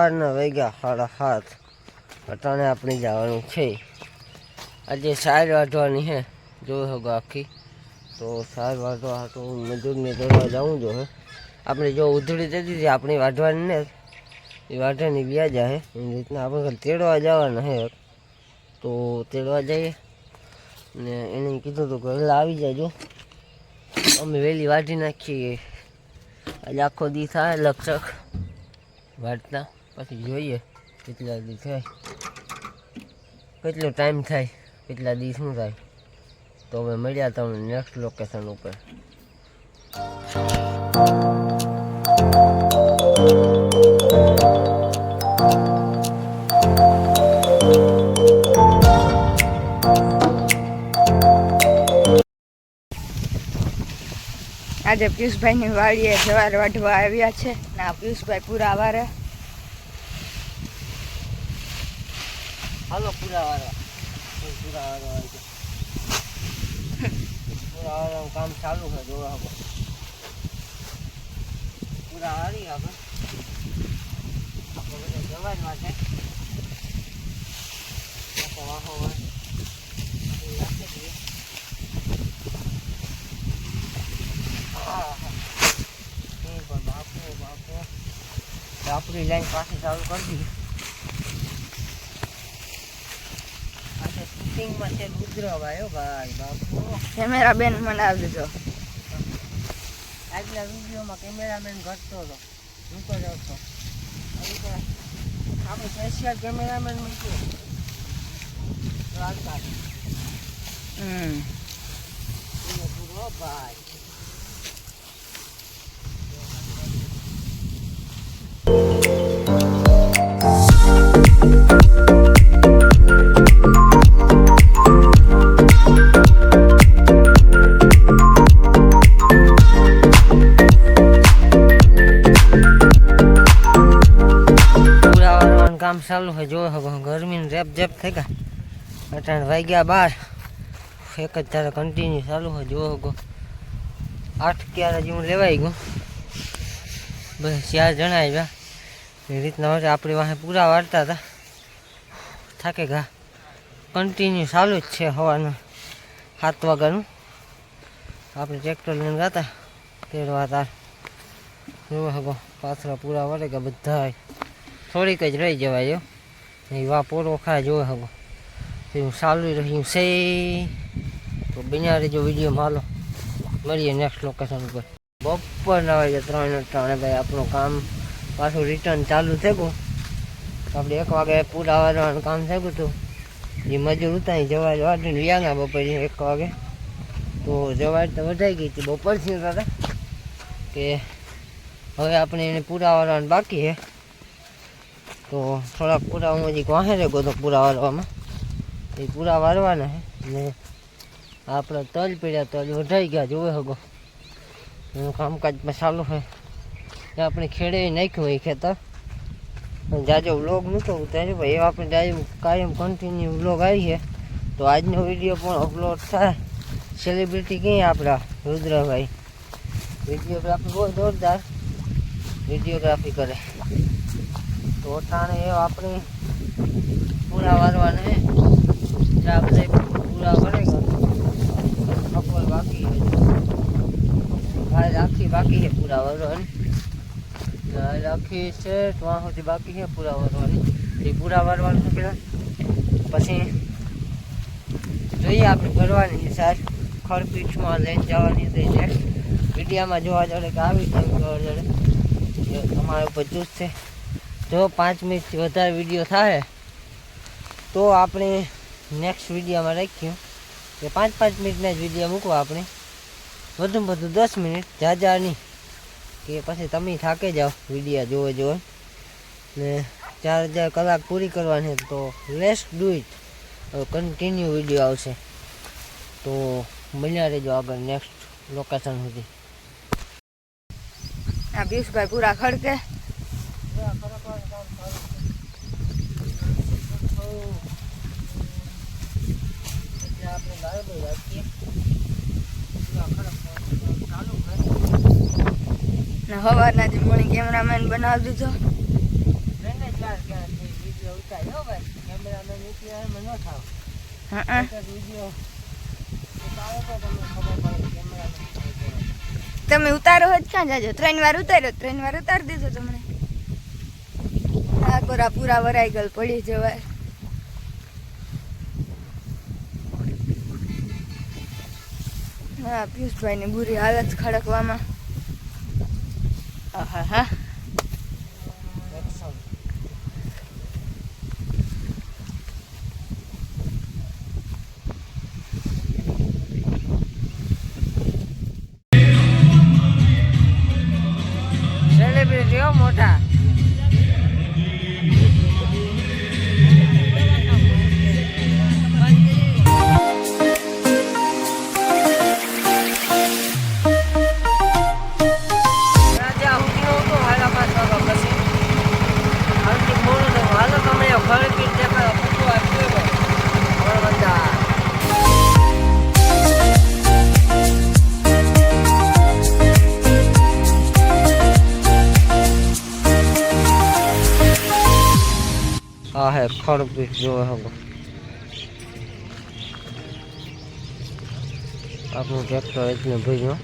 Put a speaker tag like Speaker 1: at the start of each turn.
Speaker 1: સવારના વાગ્યા 7:30 અટાણે આપણે જવાનું છે આજે સાર વાઢવાની છે જોઈ શકો આખી તો સાર વાઢવા તો મજૂરને દોડવા જવું જોઈએ આપણે જો ઉધળી જતી હતી આપણી વાઢવાની ને એ વાઢવાની વ્યાજ છે એવી રીતના આપણે તેડવા જવાના છે તો તેડવા જઈએ ને એને કીધું હતું કે વહેલા આવી જાયજો અમે વહેલી વાઢી નાખીએ આજે આખો દી થાય લક્ષક વાઢતા પછી જોઈએ કેટલા દી થાય કેટલો ટાઈમ થાય કેટલા દી શું થાય તો અમે મળ્યા તમને નેક્સ્ટ લોકેશન ઉપર
Speaker 2: આજે પિયુષભાઈની વાડીએ જવાર વાઢવા આવ્યા છે ને પિયુષભાઈ પૂરા વારે
Speaker 1: હાલો પૂરા વાળવાનું કામ ચાલુ છે જોવા હકો પૂરા વાળી આપણે બધા જવા માટે વાહો આપણી લાઈન પાછી ચાલુ કરી દીધી આજે શૂટિંગમાં છે રુદ્રભાઈ ભાઈ બાપુ
Speaker 2: કેમેરા બેન મને આવી દીધો
Speaker 1: આજના વિડીયોમાં કેમેરામેન ઘટતો હતો હું તો જ હતો આપણે સ્પેશિયલ કેમેરામેન મૂક્યો પૂરો ભાઈ કામ ચાલુ છે જો ગરમીને રેપ જેપ થઈ ગયા અટાણ વાગ્યા 12 એક જ તારે કન્ટિન્યુ ચાલુ છે જો 8-11 જેવું લેવાઈ ગયું બસ 4 જણા આવ્યા એ રીતના માટે આપણી પાસે પૂરા વાળતા હતા થાકે ગયા કન્ટિન્યુ ચાલુ જ છે સવારના 7 વાગ્યાનું આપણે ટ્રેક્ટર લઈને ગાતા તેડવા તાર જોવો હગો પાછળ પૂરા વળે ગયા બધા થોડીક જ રહી જવાય એ વાપોરો ખાય જોવે હગો એવું ચાલુ રહ્યું છે તો બન્યા રહેજો વિડીયો હાલો મળીએ નેક્સ્ટ લોકેશન ઉપર બપોરના વાગ્યા 3:03 ભાઈ આપણું કામ પાછું રિટર્ન ચાલુ થઈ ગયું આપણે 1 વાગે પૂરા વાળવાનું કામ થઈ ગયું હતું એ મજૂર ઉતારી જવા વાટીને વ્યાગા બપોરે 1 વાગે તો જવાય તો વધાઈ ગઈ હતી બપોરથી હતા કે હવે આપણે એને પૂરા વાળવાનું બાકી છે તો થોડાક પૂરા હું હજી વાહે રહી ગયો પૂરા વાળવામાં એ પૂરા વાળવાના છે ને આપણે તલ પીડ્યા તલ વઢાઈ ગયા જોવે હગો એનું કામકાજમાં ચાલુ છે એ આપણે ખેડે નાખ્યું એ ખેતર જાજો વ્લોગ નહોતો ઉતાર્યો ભાઈ એવા આપણે કાયમ કન્ટિન્યુ વ્લોગ આવી છે તો આજનો વિડીયો પણ અપલોડ થાય સેલિબ્રિટી ક્યાં આપણા રુદ્રભાઈ વિડીયોગ્રાફી બહુ જોરદાર વિડીયોગ્રાફી કરે તો ટાણે એ આપણે પૂરા વારવાને ચા બધા પૂરા વળે બપોર બાકી હાલ આખી બાકી છે પૂરા વારવાની હાલ આખી છે ત્યાં સુધી બાકી છે પૂરા વારવાની એ પૂરા વારવાનું પેલા પછી જોઈએ આપણે ભરવાની સાર ખડપીઠમાં લઈને જવાની તો નેક્સ્ટ વિડીયામાં જોવા જડે કે આવી ટાઈમ જોવા જડે તમારા ઉપર ચૂસ છે જો 5 મિનિટથી વધારે વિડીયો થાય તો આપણે નેક્સ્ટ વિડીયોમાં રાખ્યું કે 5-5 મિનિટના જ વિડીયો મૂકવા આપણે વધુમાં વધુ 10 મિનિટ ઝાઝા નહીં કે પછી તમે થાકે જાઓ વિડીયો જોવે ને 4 કલાક પૂરી કરવાની તો let's do it continue video આવશે તો બન્યા રહેજો આગળ નેક્સ્ટ લોકેશન સુધી
Speaker 2: આ પિયુષભાઈ પૂરા ખડકે હવારના જે મને કેમેરામેન બનાવી દીધો
Speaker 1: જો ભાઈ કેમેરામેન નીકળ્યા એમ ન થાવ
Speaker 2: હા
Speaker 1: વિડીયો ઉતારો તો તમને ખબર પડે કેમેરામેન
Speaker 2: તમે ઉતારો જ ક્યાં જાજો 3 વાર ઉતાર્યો 3 વાર ઉતારી દીધો તમને આ કોરા પૂરા વરાઈ ગયેલ પડી જવાય હા પિયુષભાઈની બુરી હાલત ખડકવામાં આહા
Speaker 1: સેલિબ્રિટીઓ મોટા આ હે ખડપી જોવે હવે આપણું ટ્રેક્ટર એટલે ભર્યું